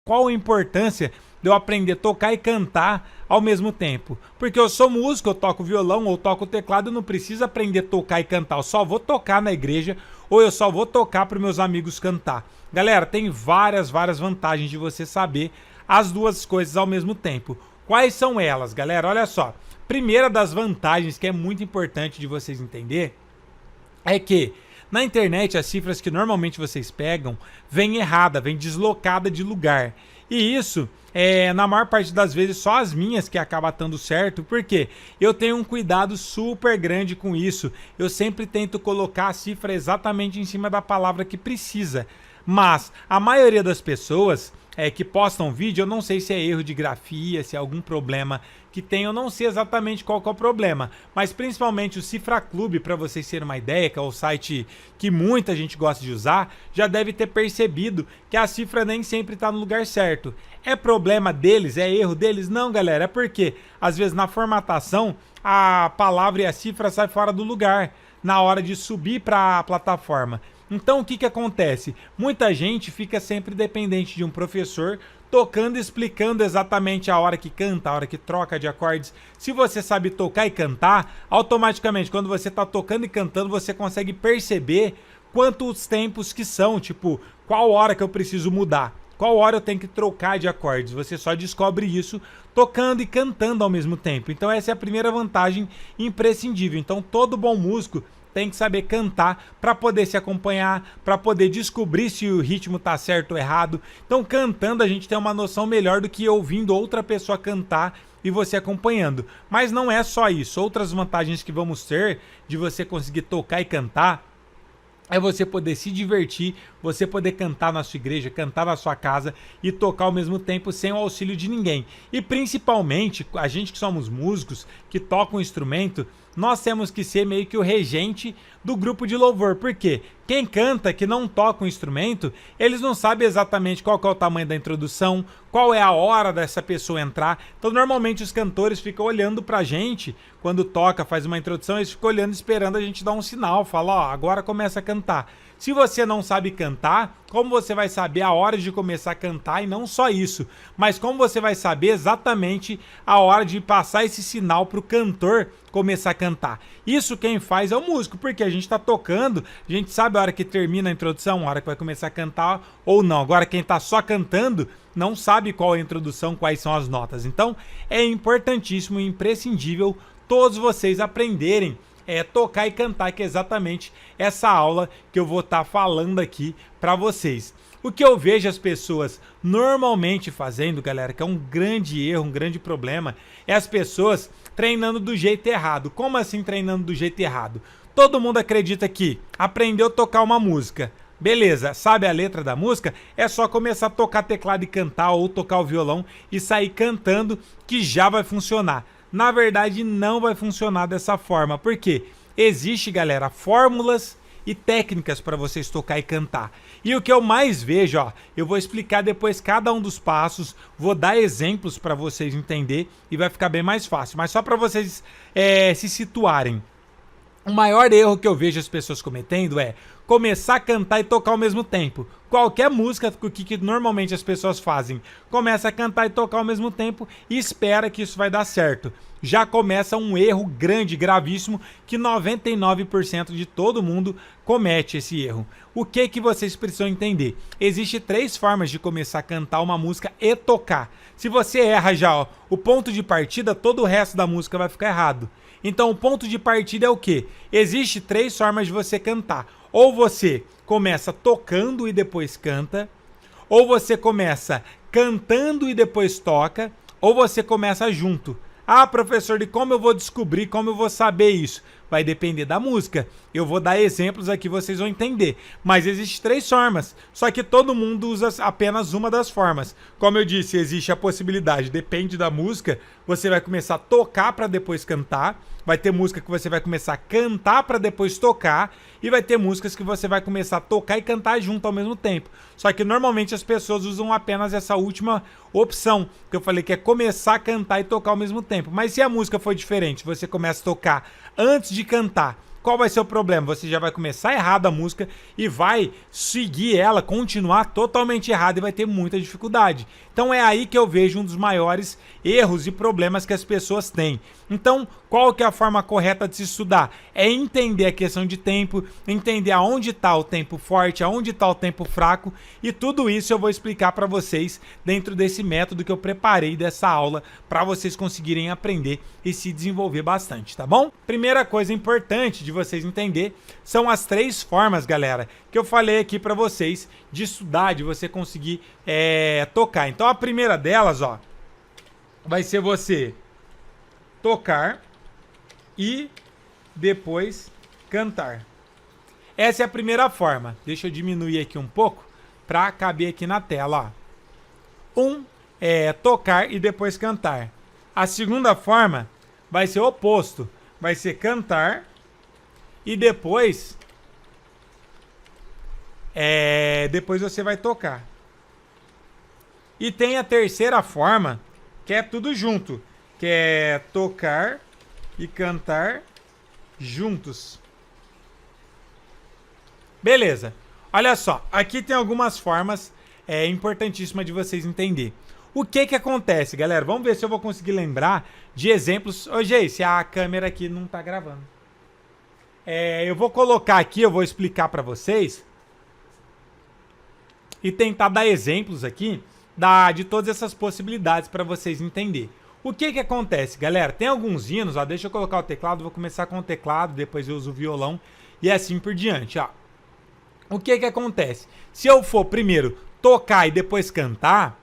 qual a importância de eu aprender a tocar e cantar ao mesmo tempo. Porque eu sou músico, eu toco violão ou toco teclado, eu não preciso aprender a tocar e cantar. Eu só vou tocar na igreja ou eu só vou tocar para meus amigos cantar. Galera, tem várias vantagens de você saber as duas coisas ao mesmo tempo. Quais são elas, galera? Olha só. Primeira das vantagens que é muito importante de vocês entender é que na internet as cifras que normalmente vocês pegam vêm errada, vêm deslocada de lugar. E isso, na maior parte das vezes, só as minhas que acabam dando certo, porque eu tenho um cuidado super grande com isso. Eu sempre tento colocar a cifra exatamente em cima da palavra que precisa. Mas a maioria das pessoas que postam vídeo, eu não sei se é erro de grafia, se é algum problema que tem, eu não sei exatamente qual que é o problema, mas principalmente o Cifra Clube, para vocês terem uma ideia, que é o site que muita gente gosta de usar, já deve ter percebido que a cifra nem sempre está no lugar certo. É problema deles? É erro deles? Não, galera, é porque às vezes na formatação a palavra e a cifra saem fora do lugar na hora de subir para a plataforma. Então o que acontece? Muita gente fica sempre dependente de um professor tocando e explicando exatamente a hora que canta, a hora que troca de acordes. Se você sabe tocar e cantar, automaticamente quando você está tocando e cantando, você consegue perceber quantos tempos que são, tipo, qual hora que eu preciso mudar, qual hora eu tenho que trocar de acordes. Você só descobre isso tocando e cantando ao mesmo tempo. Então essa é a primeira vantagem imprescindível. Então todo bom músico tem que saber cantar para poder se acompanhar, para poder descobrir se o ritmo tá certo ou errado. Então cantando a gente tem uma noção melhor do que ouvindo outra pessoa cantar e você acompanhando. Mas não é só isso. Outras vantagens que vamos ter de você conseguir tocar e cantar é você poder se divertir, você poder cantar na sua igreja, cantar na sua casa e tocar ao mesmo tempo sem o auxílio de ninguém. E principalmente, a gente que somos músicos, que toca um instrumento, nós temos que ser meio que o regente do grupo de louvor. Por quê? Quem canta, que não toca um instrumento, eles não sabem exatamente qual que é o tamanho da introdução, qual é a hora dessa pessoa entrar. Então normalmente os cantores ficam olhando pra gente, quando toca, faz uma introdução, eles ficam olhando, esperando a gente dar um sinal, fala, ó, agora começa a cantar. Se você não sabe cantar, como você vai saber a hora de começar a cantar? E não só isso, mas como você vai saber exatamente a hora de passar esse sinal para o cantor começar a cantar? Isso quem faz é o músico, porque a gente está tocando, a gente sabe a hora que termina a introdução, a hora que vai começar a cantar ou não. Agora quem está só cantando não sabe qual é a introdução, quais são as notas. Então é importantíssimo e imprescindível todos vocês aprenderem tocar e cantar, que é exatamente essa aula que eu vou estar falando aqui para vocês. O que eu vejo as pessoas normalmente fazendo, galera, que é um grande erro, um grande problema, é as pessoas treinando do jeito errado. Como assim treinando do jeito errado? Todo mundo acredita que aprendeu a tocar uma música, beleza, sabe a letra da música? É só começar a tocar teclado e cantar, ou tocar o violão e sair cantando, que já vai funcionar. Na verdade, não vai funcionar dessa forma, porque existe, galera, fórmulas e técnicas para vocês tocar e cantar. E o que eu mais vejo, ó, eu vou explicar depois cada um dos passos, vou dar exemplos para vocês entenderem e vai ficar bem mais fácil. Mas só para vocês se situarem. O maior erro que eu vejo as pessoas cometendo é começar a cantar e tocar ao mesmo tempo. Qualquer música, o que normalmente as pessoas fazem? Começa a cantar e tocar ao mesmo tempo e espera que isso vai dar certo. Já começa um erro grande, gravíssimo, que 99% de todo mundo comete esse erro. O que vocês precisam entender? Existem 3 formas de começar a cantar uma música e tocar. Se você erra já, ó, o ponto de partida, todo o resto da música vai ficar errado. Então o ponto de partida é o quê? Existe 3 formas de você cantar. Ou você começa tocando e depois canta, ou você começa cantando e depois toca, ou você começa junto. Ah, professor, de como eu vou descobrir, como eu vou saber isso? Vai depender da música. Eu vou dar exemplos aqui, vocês vão entender. Mas existem 3 formas, só que todo mundo usa apenas uma das formas. Como eu disse, existe a possibilidade, depende da música, você vai começar a tocar para depois cantar. Vai ter música que você vai começar a cantar para depois tocar. E vai ter músicas que você vai começar a tocar e cantar junto ao mesmo tempo. Só que normalmente as pessoas usam apenas essa última opção, que eu falei que é começar a cantar e tocar ao mesmo tempo. Mas se a música for diferente, você começa a tocar antes de cantar qual vai ser o problema? Você já vai começar errado a música e vai seguir ela, continuar totalmente errado e vai ter muita dificuldade. Então é aí que eu vejo um dos maiores erros e problemas que as pessoas têm. Então, qual que é a forma correta de se estudar? É entender a questão de tempo, entender aonde está o tempo forte, aonde está o tempo fraco, e tudo isso eu vou explicar para vocês dentro desse método que eu preparei dessa aula para vocês conseguirem aprender e se desenvolver bastante, tá bom? Primeira coisa importante de vocês entender são as 3 formas, galera, que eu falei aqui para vocês de estudar, de você conseguir tocar. Então a primeira delas, ó, vai ser você tocar e depois cantar. Essa é a primeira forma. Deixa eu diminuir aqui um pouco para caber aqui na tela, ó. É tocar e depois cantar. A segunda forma vai ser o oposto. Vai ser cantar e depois você vai tocar. E tem a terceira forma, que é tudo junto, que é tocar e cantar juntos. Beleza. Olha só, aqui tem algumas formas importantíssimas de vocês entenderem. O que acontece, galera? Vamos ver se eu vou conseguir lembrar de exemplos. Ô, Geice, a câmera aqui não tá gravando. Eu vou colocar aqui, eu vou explicar para vocês e tentar dar exemplos aqui de todas essas possibilidades para vocês entenderem. O que acontece, galera? Tem alguns hinos, ó, deixa eu colocar o teclado, vou começar com o teclado, depois eu uso o violão e assim por diante, ó. O que acontece? Se eu for primeiro tocar e depois cantar,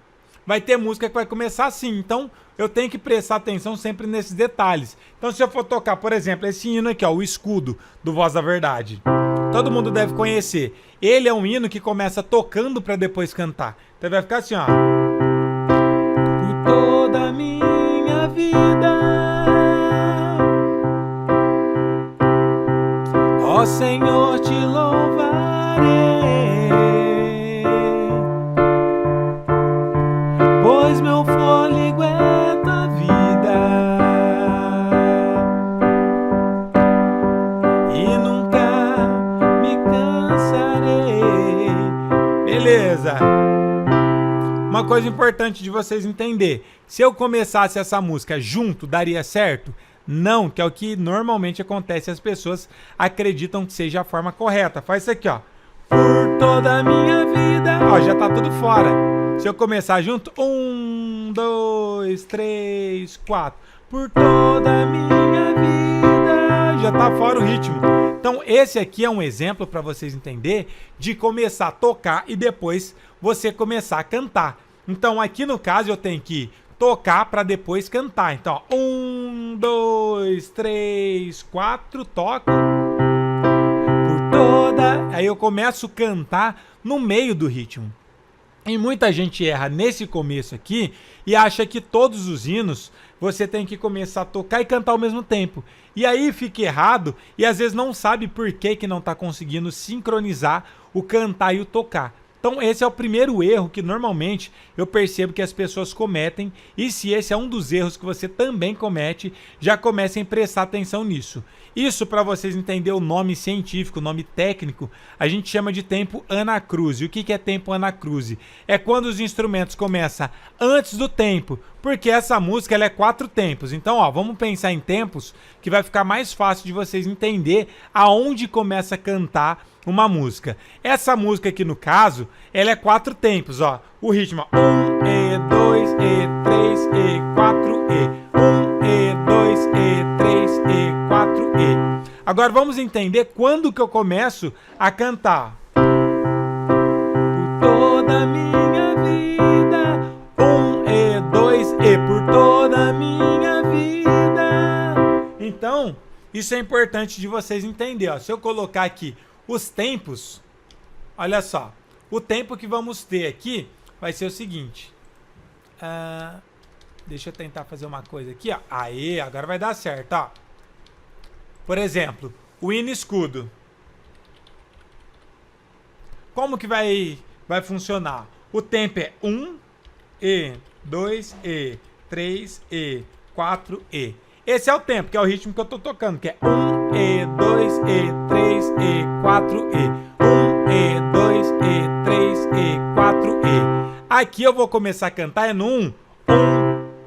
vai ter música que vai começar assim. Então, eu tenho que prestar atenção sempre nesses detalhes. Então, se eu for tocar, por exemplo, esse hino aqui, ó, o Escudo, do Voz da Verdade. Todo mundo deve conhecer. Ele é um hino que começa tocando para depois cantar. Então, vai ficar assim, ó. Por toda a minha vida, ó Senhor, te louvarei. Pois meu fôlego é tua vida e nunca me cansarei. Beleza. Uma coisa importante de vocês entenderem. Se eu começasse essa música junto, daria certo? Não, que é o que normalmente acontece. As pessoas acreditam que seja a forma correta. Faz isso aqui, ó. Por toda a minha vida. Ó, já tá tudo fora. Se eu começar junto, 1, 2, 3, 4. Por toda a minha vida. Já tá fora o ritmo. Então, esse aqui é um exemplo para vocês entenderem de começar a tocar e depois você começar a cantar. Então, aqui no caso, eu tenho que tocar para depois cantar. Então, ó, 1, 2, 3, 4, toco. Por toda. Aí eu começo a cantar no meio do ritmo. E muita gente erra nesse começo aqui e acha que todos os hinos você tem que começar a tocar e cantar ao mesmo tempo. E aí fica errado e às vezes não sabe por que não está conseguindo sincronizar o cantar e o tocar. Então esse é o primeiro erro que normalmente eu percebo que as pessoas cometem, e se esse é um dos erros que você também comete, já comecem a prestar atenção nisso. Isso, para vocês entenderem o nome científico, o nome técnico, a gente chama de tempo anacruse. O que é tempo anacruse? É quando os instrumentos começam antes do tempo, porque essa música ela é 4 tempos. Então, ó, vamos pensar em tempos que vai ficar mais fácil de vocês entender aonde começa a cantar uma música. Essa música aqui, no caso, ela é 4 tempos, ó. O ritmo, ó, 1, E, 2, E, 3, E, 4, E. 1, E, 2, E, 3, E, 4, E. Agora vamos entender quando que eu começo a cantar. Por toda a minha vida, 1, E, 2, E, por toda a minha vida. Então, isso é importante de vocês entenderem, ó. Se eu colocar aqui os tempos, olha só, o tempo que vamos ter aqui vai ser o seguinte. Deixa eu tentar fazer uma coisa aqui, ó. Aê, agora vai dar certo, ó. Por exemplo, o hino Escudo. Como que vai funcionar? O tempo é 1, E, 2, E, 3, E, 4, E. Esse é o tempo, que é o ritmo que eu tô tocando, que é 1, E, 2, E, 3, E, 4, E. 1, E, 2, E, 3, E, 4, E. Aqui eu vou começar a cantar é no 1. 1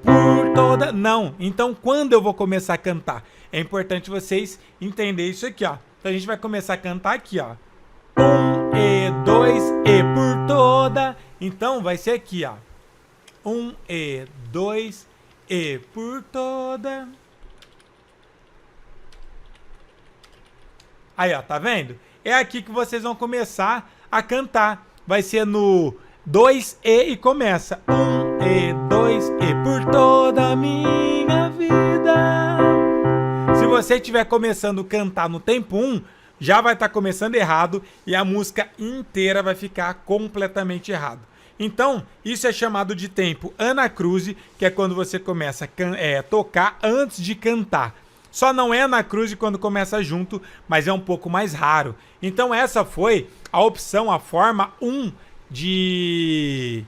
por toda... Não. Então, quando eu vou começar a cantar? É importante vocês entenderem isso aqui, ó. Então, a gente vai começar a cantar aqui, ó. 1, E, 2, E por toda... Então, vai ser aqui, ó. 1, E, 2, E por toda... Aí, ó, tá vendo? É aqui que vocês vão começar a cantar. Vai ser no 2E e começa. 1, E, 2, E por toda a minha vida. Se você estiver começando a cantar no tempo 1, já vai estar começando errado e a música inteira vai ficar completamente errado. Então, isso é chamado de tempo anacruse, que é quando você começa a tocar antes de cantar. Só não é anacruse quando começa junto, mas é um pouco mais raro. Então essa foi a opção, a forma 1 de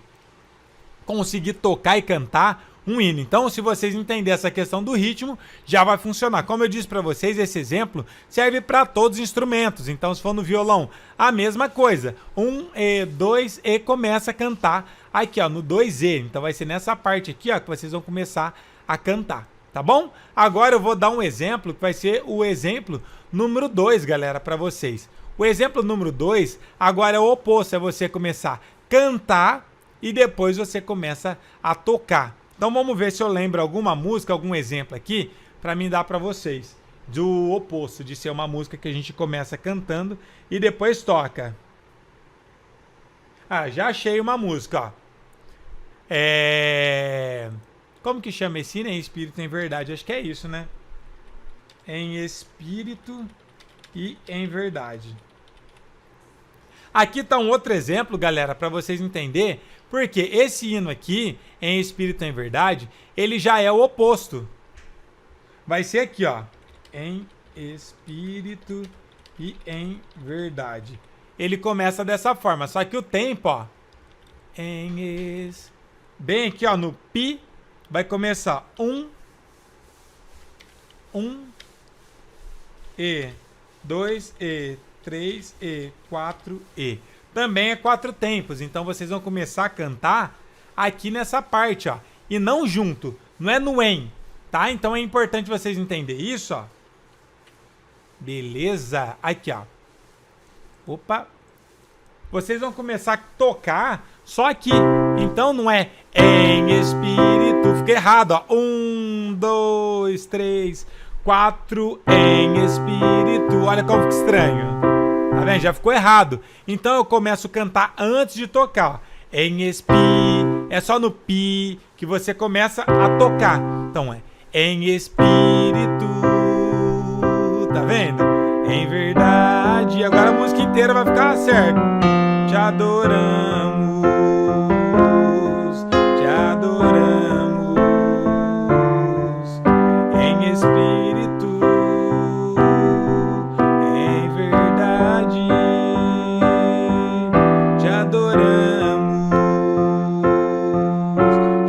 conseguir tocar e cantar um hino. Então, se vocês entenderem essa questão do ritmo, já vai funcionar. Como eu disse para vocês, esse exemplo serve para todos os instrumentos. Então, se for no violão, a mesma coisa. 1, E, 2, E, começa a cantar aqui, ó, no 2E. Então, vai ser nessa parte aqui, ó, que vocês vão começar a cantar. Tá bom? Agora eu vou dar um exemplo, que vai ser o exemplo número 2, galera, para vocês. O exemplo número 2, agora é o oposto, é você começar a cantar e depois você começa a tocar. Então vamos ver se eu lembro alguma música, algum exemplo aqui, para mim dar para vocês. Do oposto, de ser uma música que a gente começa cantando e depois toca. Ah, já achei uma música, ó. Como que chama esse, né? Em espírito, em verdade. Acho que é isso, né? Em espírito e em verdade. Aqui tá um outro exemplo, galera, para vocês entenderem. Porque esse hino aqui, em espírito e em verdade, ele já é o oposto. Vai ser aqui, ó. Em espírito e em verdade. Ele começa dessa forma. Só que o tempo, ó. Bem aqui, ó, no pi. Vai começar 1, E, 2, E, 3, E, 4, E. Também é 4 tempos, então vocês vão começar a cantar aqui nessa parte, ó. E não junto, não é no em, tá? Então é importante vocês entenderem isso, ó. Beleza? Aqui, ó. Opa. Vocês vão começar a tocar só aqui. Então não é em espírito. Fica errado, ó. 1, 2, 3, 4 em espírito. Olha como fica estranho. Tá vendo? Já ficou errado. Então eu começo a cantar antes de tocar, ó. Em espírito. É só no pi que você começa a tocar. Então é em espírito. Tá vendo? Em verdade. Agora a música inteira vai ficar certa. Te adoramos, te adoramos, em espírito, em verdade, te adoramos,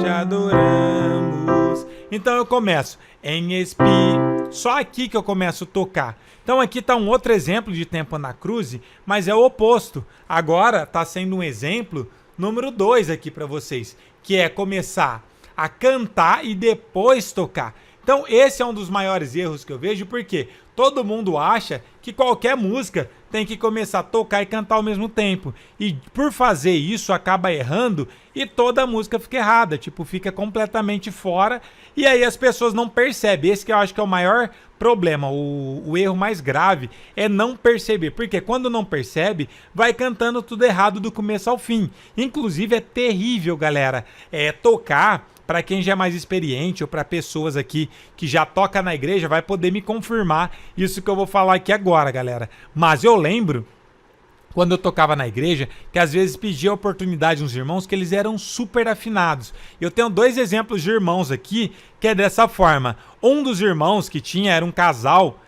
te adoramos. Então eu começo em espírito, só aqui que eu começo a tocar. Então aqui está um outro exemplo de tempo anacruse, mas é o oposto. Agora está sendo um exemplo número 2 aqui para vocês, que é começar a cantar e depois tocar. Então esse é um dos maiores erros que eu vejo, porque todo mundo acha que qualquer música tem que começar a tocar e cantar ao mesmo tempo. E por fazer isso acaba errando e toda a música fica errada, tipo, fica completamente fora e aí as pessoas não percebem. Esse que eu acho que é o maior problema, o erro mais grave é não perceber, porque quando não percebe, vai cantando tudo errado do começo ao fim. Inclusive é terrível, galera, tocar. Para quem já é mais experiente ou para pessoas aqui que já toca na igreja, vai poder me confirmar isso que eu vou falar aqui agora, galera. Mas eu lembro, quando eu tocava na igreja, que às vezes pedia a oportunidade uns irmãos que eles eram super afinados. Eu tenho 2 exemplos de irmãos aqui que é dessa forma. Um dos irmãos que tinha era um casal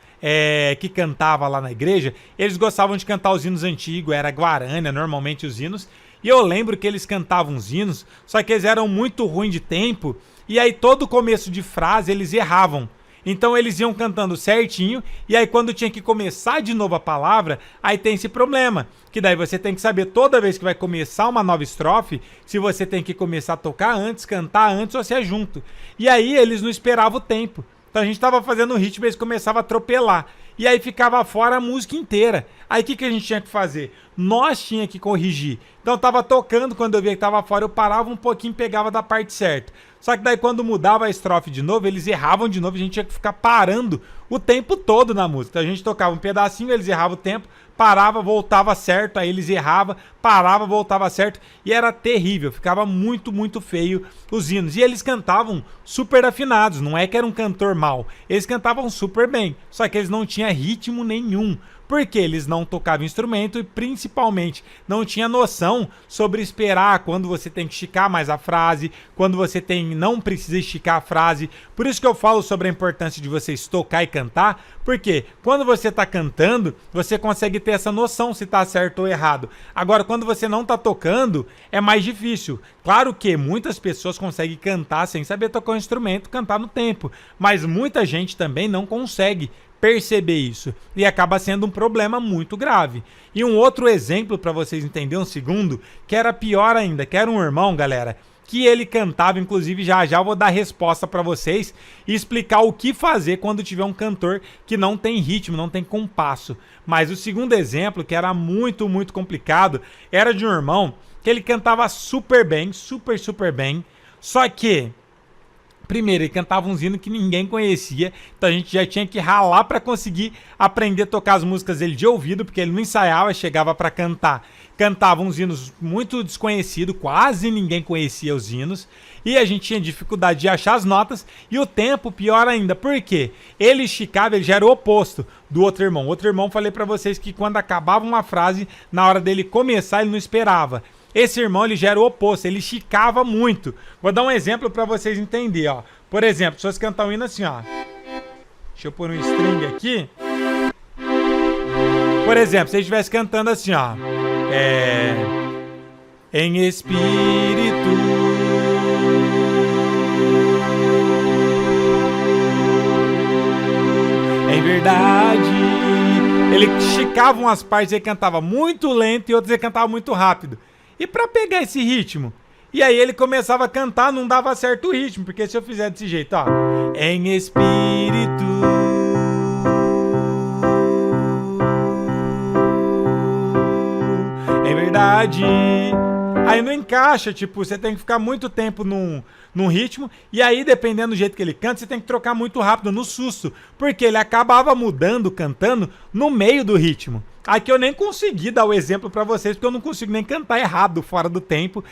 que cantava lá na igreja. Eles gostavam de cantar os hinos antigos, era guarânia, normalmente os hinos. E eu lembro que eles cantavam os hinos, só que eles eram muito ruins de tempo, e aí todo começo de frase eles erravam. Então eles iam cantando certinho, e aí quando tinha que começar de novo a palavra, aí tem esse problema, que daí você tem que saber toda vez que vai começar uma nova estrofe, se você tem que começar a tocar antes, cantar antes ou se é junto. E aí eles não esperavam o tempo. Então a gente tava fazendo o ritmo e eles começavam a atropelar. E aí ficava fora a música inteira. Aí o que a gente tinha que fazer? Nós tinha que corrigir. Então eu tava tocando, quando eu via que tava fora, eu parava um pouquinho e pegava da parte certa. Só que daí quando mudava a estrofe de novo, eles erravam de novo, a gente tinha que ficar parando o tempo todo na música. Então a gente tocava um pedacinho, eles erravam o tempo, parava, voltava certo, aí eles erravam, parava, voltava certo, e era terrível, ficava muito, muito feio os hinos. E eles cantavam super afinados, não é que era um cantor mau, eles cantavam super bem, só que eles não tinham ritmo nenhum. Porque eles não tocavam instrumento e principalmente não tinha noção sobre esperar quando você tem que esticar mais a frase, quando você não precisa esticar a frase. Por isso que eu falo sobre a importância de você tocar e cantar, porque quando você está cantando, você consegue ter essa noção se está certo ou errado. Agora, quando você não está tocando, é mais difícil. Claro que muitas pessoas conseguem cantar sem saber tocar um instrumento, cantar no tempo, mas muita gente também não consegue perceber isso e acaba sendo um problema muito grave. E um outro exemplo para vocês entenderem, um segundo, que era pior ainda, que era um irmão, galera, que ele cantava, inclusive já eu vou dar a resposta para vocês e explicar o que fazer quando tiver um cantor que não tem ritmo, não tem compasso. Mas o segundo exemplo, que era muito, muito complicado, era de um irmão que ele cantava super bem, super bem, só que primeiro, ele cantava uns hinos que ninguém conhecia, então a gente já tinha que ralar para conseguir aprender a tocar as músicas dele de ouvido, porque ele não ensaiava, chegava para cantar. Cantava uns hinos muito desconhecidos, quase ninguém conhecia os hinos, e a gente tinha dificuldade de achar as notas, e o tempo pior ainda, por quê? Ele esticava, ele já era o oposto do outro irmão. O outro irmão, falei para vocês que quando acabava uma frase, na hora dele começar, ele não esperava. Esse irmão, ele já era o oposto, ele esticava muito. Vou dar um exemplo para vocês entenderem, ó. Por exemplo, se você cantar um hino assim, ó. Deixa eu pôr um string aqui. Por exemplo, se ele estivesse cantando assim, ó. Em espírito. Em verdade. Ele esticava umas partes, ele cantava muito lento e outras ele cantava muito rápido. E pra pegar esse ritmo? E aí ele começava a cantar, não dava certo o ritmo, porque se eu fizer desse jeito, ó. Em espírito. Em verdade. Aí não encaixa, tipo, você tem que ficar muito tempo num ritmo, e aí, dependendo do jeito que ele canta, você tem que trocar muito rápido, no susto, porque ele acabava mudando, cantando, no meio do ritmo. Aqui eu nem consegui dar o exemplo pra vocês, porque eu não consigo nem cantar errado, fora do tempo,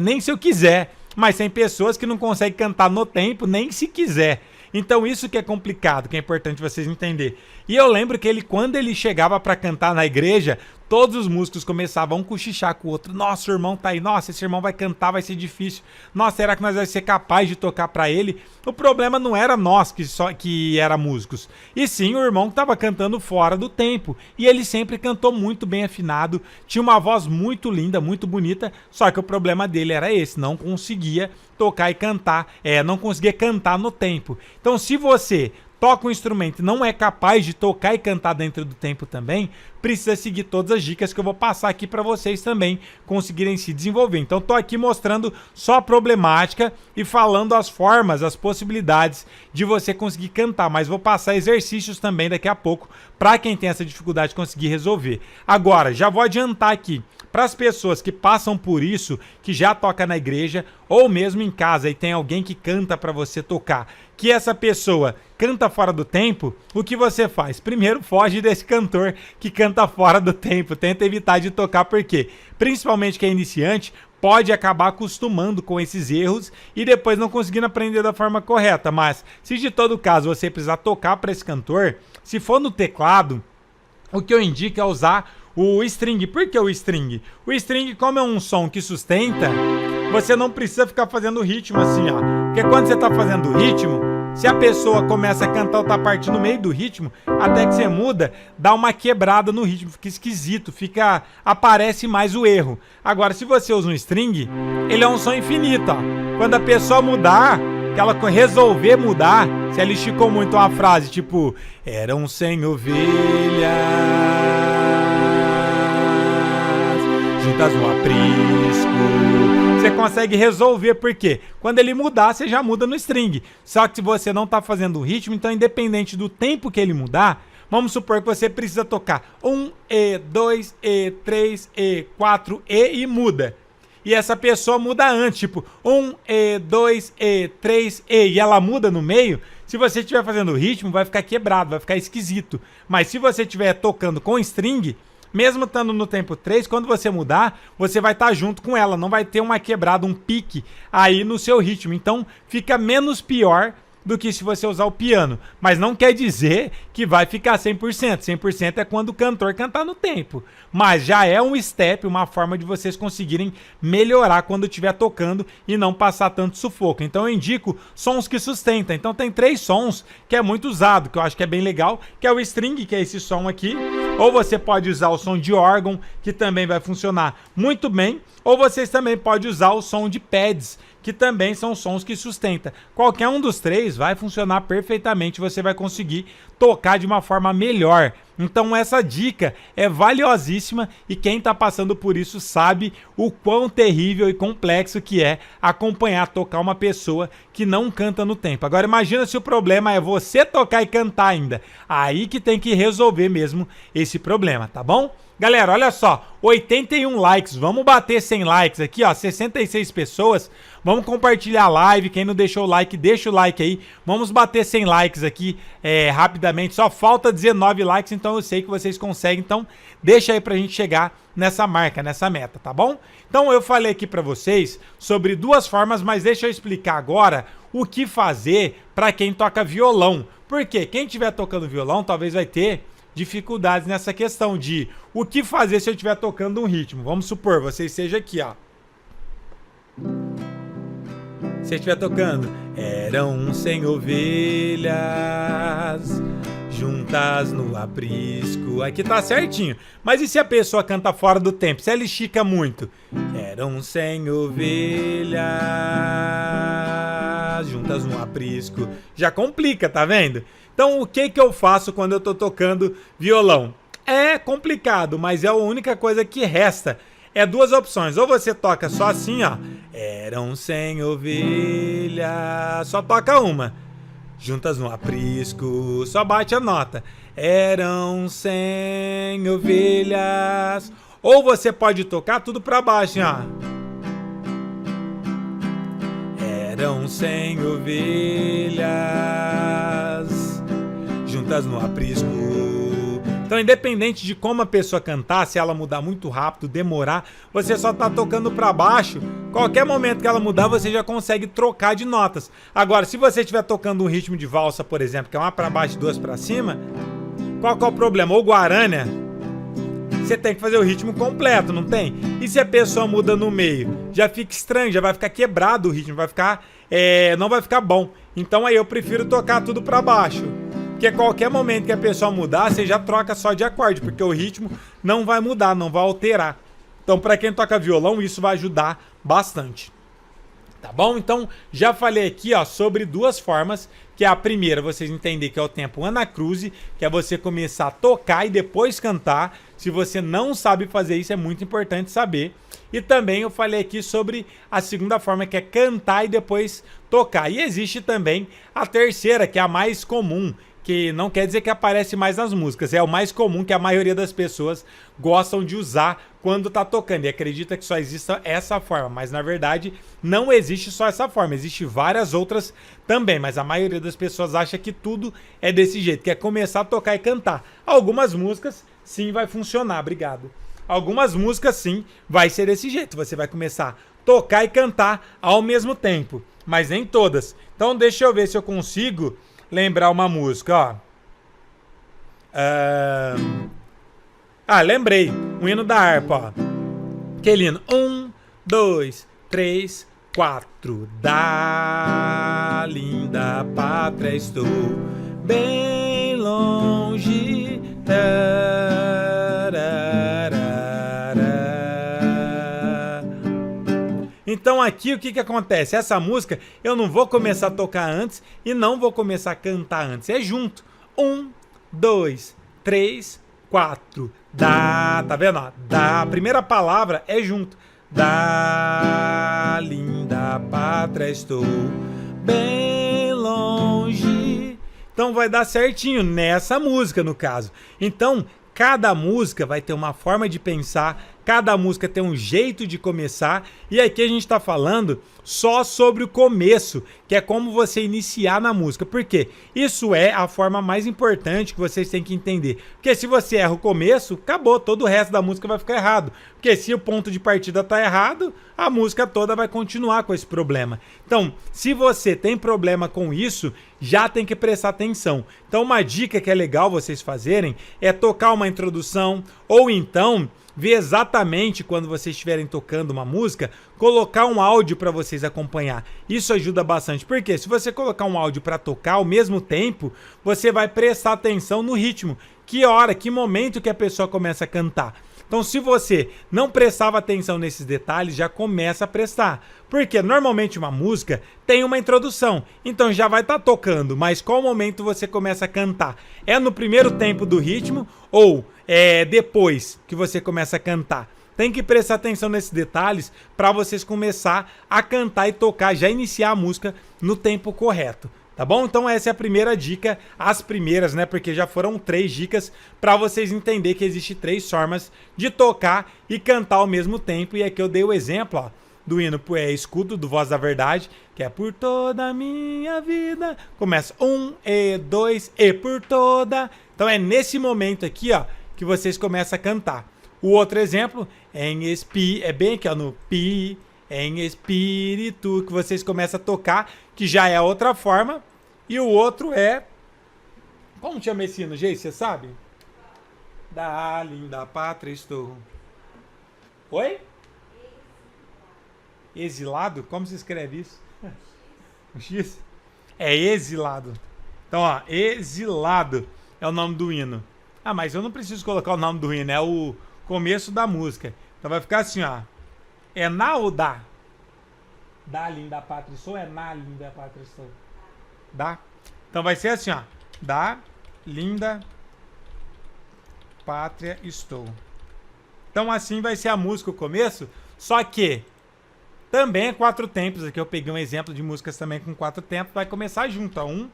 nem se eu quiser. Mas tem pessoas que não conseguem cantar no tempo, nem se quiser. Então isso que é complicado, que é importante vocês entenderem. E eu lembro que ele, quando ele chegava pra cantar na igreja, todos os músicos começavam a cochichar com o outro. Nossa, o irmão tá aí. Nossa, esse irmão vai cantar, vai ser difícil. Nossa, será que nós vamos ser capazes de tocar pra ele? O problema não era nós que era músicos, e sim o irmão que estava cantando fora do tempo. E ele sempre cantou muito bem afinado, tinha uma voz muito linda, muito bonita, só que o problema dele era esse, não conseguia tocar e cantar, não conseguia cantar no tempo. Então se você toca um instrumento e não é capaz de tocar e cantar dentro do tempo também, precisa seguir todas as dicas que eu vou passar aqui para vocês também conseguirem se desenvolver. Então tô aqui mostrando só a problemática e falando as formas, as possibilidades de você conseguir cantar, mas vou passar exercícios também daqui a pouco para quem tem essa dificuldade conseguir resolver. Agora, já vou adiantar aqui, para as pessoas que passam por isso, que já toca na igreja ou mesmo em casa e tem alguém que canta para você tocar, que essa pessoa canta fora do tempo, o que você faz? Primeiro, foge desse cantor que canta fora do tempo, tenta evitar de tocar, porque principalmente quem é iniciante pode acabar acostumando com esses erros e depois não conseguindo aprender da forma correta. Mas se de todo caso você precisar tocar para esse cantor, se for no teclado, o que eu indico é usar o string. Por que o string? O string, como é um som que sustenta, você não precisa ficar fazendo ritmo assim, ó. Porque quando você tá fazendo ritmo, se a pessoa começa a cantar outra parte no meio do ritmo, até que você muda, dá uma quebrada no ritmo, fica esquisito, aparece mais o erro. Agora, se você usa um string, ele é um som infinito, ó. Quando a pessoa mudar, que ela resolver mudar, se ela esticou muito uma frase, tipo, eram 100 ovelhas juntas no aprisco, você consegue resolver, porque quando ele mudar, você já muda no string. Só que se você não tá fazendo o ritmo, então independente do tempo que ele mudar, vamos supor que você precisa tocar 1, E, 2, E, 3, E, 4, E e muda. E essa pessoa muda antes, tipo 1, E, 2, E, 3, E, e ela muda no meio. Se você estiver fazendo o ritmo, vai ficar quebrado, vai ficar esquisito. Mas se você estiver tocando com string, mesmo estando no tempo 3, quando você mudar, você vai estar junto com ela, não vai ter uma quebrada, um pique aí no seu ritmo. Então fica menos pior do que se você usar o piano. Mas não quer dizer que vai ficar 100%. 100% é quando o cantor cantar no tempo. Mas já é um step, uma forma de vocês conseguirem melhorar quando estiver tocando e não passar tanto sufoco. Então eu indico sons que sustentam. Então tem 3 sons que é muito usado, que eu acho que é bem legal, que é o string, que é esse som aqui. Ou você pode usar o som de órgão, que também vai funcionar muito bem. Ou vocês também podem usar o som de pads, que também são sons que sustentam. Qualquer um dos 3 vai funcionar perfeitamente, você vai conseguir tocar de uma forma melhor. Então essa dica é valiosíssima e quem está passando por isso sabe o quão terrível e complexo que é acompanhar, tocar uma pessoa que não canta no tempo. Agora imagina se o problema é você tocar e cantar ainda. Aí que tem que resolver mesmo esse problema, tá bom? Galera, olha só, 81 likes, vamos bater 100 likes aqui, ó, 66 pessoas, vamos compartilhar a live, quem não deixou o like, deixa o like aí, vamos bater 100 likes aqui rapidamente, só falta 19 likes, então eu sei que vocês conseguem, então deixa aí pra gente chegar nessa marca, nessa meta, tá bom? Então eu falei aqui pra vocês sobre 2 formas, mas deixa eu explicar agora o que fazer pra quem toca violão, porque quem estiver tocando violão talvez vai ter dificuldades nessa questão de o que fazer se eu estiver tocando um ritmo. Vamos supor, você esteja aqui, ó. Se eu estiver tocando eram 100 ovelhas juntas no aprisco. Aqui tá certinho. Mas e se a pessoa canta fora do tempo? Se ela estica muito? Eram 100 ovelhas juntas no aprisco. Já complica, tá vendo? Então, o que eu faço quando eu tô tocando violão? É complicado, mas é a única coisa que resta. É 2 opções. Ou você toca só assim, ó. Eram 100 ovelhas. Só toca uma. Juntas no aprisco. Só bate a nota. Eram 100 ovelhas. Ou você pode tocar tudo pra baixo, ó. Eram 100 ovelhas juntas no aprisco. Então, independente de como a pessoa cantar, se ela mudar muito rápido, demorar, você só tá tocando para baixo. Qualquer momento que ela mudar, você já consegue trocar de notas. Agora, se você estiver tocando um ritmo de valsa, por exemplo, que é uma para baixo e 2 para cima, qual que é o problema? Ou guarânia, você tem que fazer o ritmo completo, não tem? E se a pessoa muda no meio? Já fica estranho, já vai ficar quebrado o ritmo, vai ficar, não vai ficar bom. Então aí eu prefiro tocar tudo para baixo. Porque a qualquer momento que a pessoa mudar, você já troca só de acorde, porque o ritmo não vai mudar, não vai alterar. Então, para quem toca violão, isso vai ajudar bastante. Tá bom? Então, já falei aqui, ó, sobre 2 formas, que é a primeira, vocês entenderem que é o tempo anacruze, que é você começar a tocar e depois cantar. Se você não sabe fazer isso, é muito importante saber. E também eu falei aqui sobre a segunda forma, que é cantar e depois tocar. E existe também a terceira, que é a mais comum, que não quer dizer que aparece mais nas músicas, é o mais comum que a maioria das pessoas gostam de usar quando tá tocando e acredita que só exista essa forma, mas na verdade não existe só essa forma, existe várias outras também, mas a maioria das pessoas acha que tudo é desse jeito, que é começar a tocar e cantar. Algumas músicas sim vai funcionar, obrigado. Algumas músicas sim vai ser desse jeito, você vai começar a tocar e cantar ao mesmo tempo, mas nem todas. Então deixa eu ver se eu consigo lembrar uma música, ó. Lembrei. Um hino da harpa, ó. Aquele hino. 1, 2, 3, 4. Da linda pátria estou bem longe. Tararara. Então aqui o que que acontece? Essa música eu não vou começar a tocar antes e não vou começar a cantar antes. É junto. 1, 2, 3, 4. Dá, tá vendo? Ó? Dá. A primeira palavra é junto. Da linda pátria estou bem longe. Então vai dar certinho nessa música, no caso. Então, cada música vai ter uma forma de pensar, cada música tem um jeito de começar, e aqui a gente está falando só sobre o começo, que é como você iniciar na música. Por quê? Isso é a forma mais importante que vocês têm que entender. Porque se você erra o começo, acabou, todo o resto da música vai ficar errado. Porque se o ponto de partida está errado, a música toda vai continuar com esse problema. Então, se você tem problema com isso, já tem que prestar atenção. Então, uma dica que é legal vocês fazerem é tocar uma introdução, ou então ver exatamente quando vocês estiverem tocando uma música, colocar um áudio para vocês acompanhar. Isso ajuda bastante, porque se você colocar um áudio para tocar ao mesmo tempo, você vai prestar atenção no ritmo. Que hora, que momento que a pessoa começa a cantar. Então, se você não prestava atenção nesses detalhes, já começa a prestar. Porque normalmente uma música tem uma introdução, então já vai estar tocando, mas qual momento você começa a cantar? É no primeiro tempo do ritmo ou é depois que você começa a cantar? Tem que prestar atenção nesses detalhes para vocês começar a cantar e tocar, já iniciar a música no tempo correto. Tá bom? Então essa é a primeira dica, as primeiras, né? Porque já foram 3 dicas para vocês entenderem que existe 3 formas de tocar e cantar ao mesmo tempo. E aqui eu dei o exemplo, ó, do hino Escudo, do Voz da Verdade, que é por toda a minha vida. Começa 1, e 2, e por toda. Então é nesse momento aqui, ó, que vocês começam a cantar. O outro exemplo é bem aqui, ó, no pi, em espírito, que vocês começam a tocar, que já é outra forma. E o outro é... Como chama esse hino, gente? Você sabe? Da linda pátria estou... Oi? Exilado? Como se escreve isso? O X? É exilado. Então, ó, exilado é o nome do hino. Ah, mas eu não preciso colocar o nome do hino, é o começo da música. Então vai ficar assim, ó. É na ou dá? Da linda pátria estou, é na linda pátria estou. Dá? Então vai ser assim, ó. Da linda pátria estou. Então assim vai ser a música, o começo. Só que também é 4 tempos. Aqui eu peguei um exemplo de músicas também com 4 tempos. Vai começar junto, ó. 1,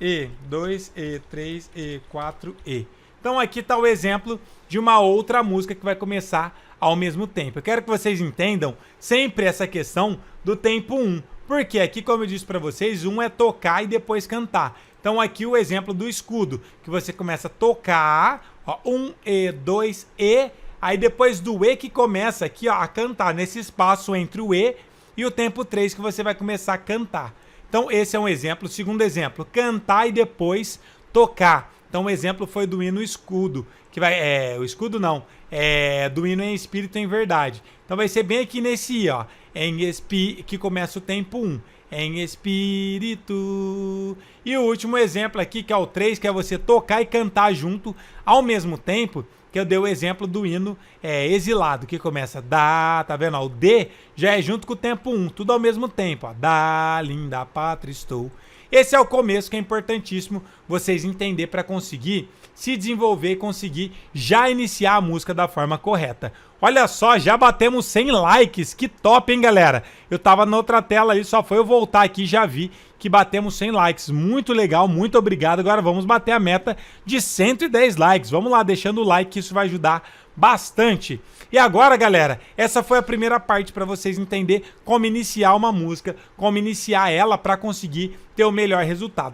E, 2, E, 3, E, 4, E. Então aqui está o exemplo de uma outra música que vai começar ao mesmo tempo. Eu quero que vocês entendam sempre essa questão do tempo 1. Porque aqui, como eu disse para vocês, 1 é tocar e depois cantar. Então aqui o exemplo do escudo, que você começa a tocar, ó, 1, E, 2, E, aí depois do E que começa aqui, ó, a cantar, nesse espaço entre o E e o tempo 3 que você vai começar a cantar. Então esse é um exemplo. Segundo exemplo, cantar e depois tocar. Então o exemplo foi do hino Escudo, que vai, o escudo não, do hino Em Espírito em Verdade. Então vai ser bem aqui nesse, ó, que começa o tempo 1, em espírito. E o último exemplo aqui, que é o 3, que é você tocar e cantar junto ao mesmo tempo, que eu dei o exemplo do hino Exilado, que começa da, tá vendo? Ó, o D já é junto com o tempo 1, tudo ao mesmo tempo, ó, da linda pátria estou. Esse é o começo que é importantíssimo vocês entenderem para conseguir se desenvolver e conseguir já iniciar a música da forma correta. Olha só, já batemos 100 likes, que top, hein, galera? Eu tava na outra tela aí, só foi eu voltar aqui e já vi que batemos 100 likes. Muito legal, muito obrigado. Agora vamos bater a meta de 110 likes. Vamos lá, deixando o like, que isso vai ajudar bastante. E agora, galera, essa foi a primeira parte para vocês entenderem como iniciar uma música, como iniciar ela para conseguir ter o melhor resultado.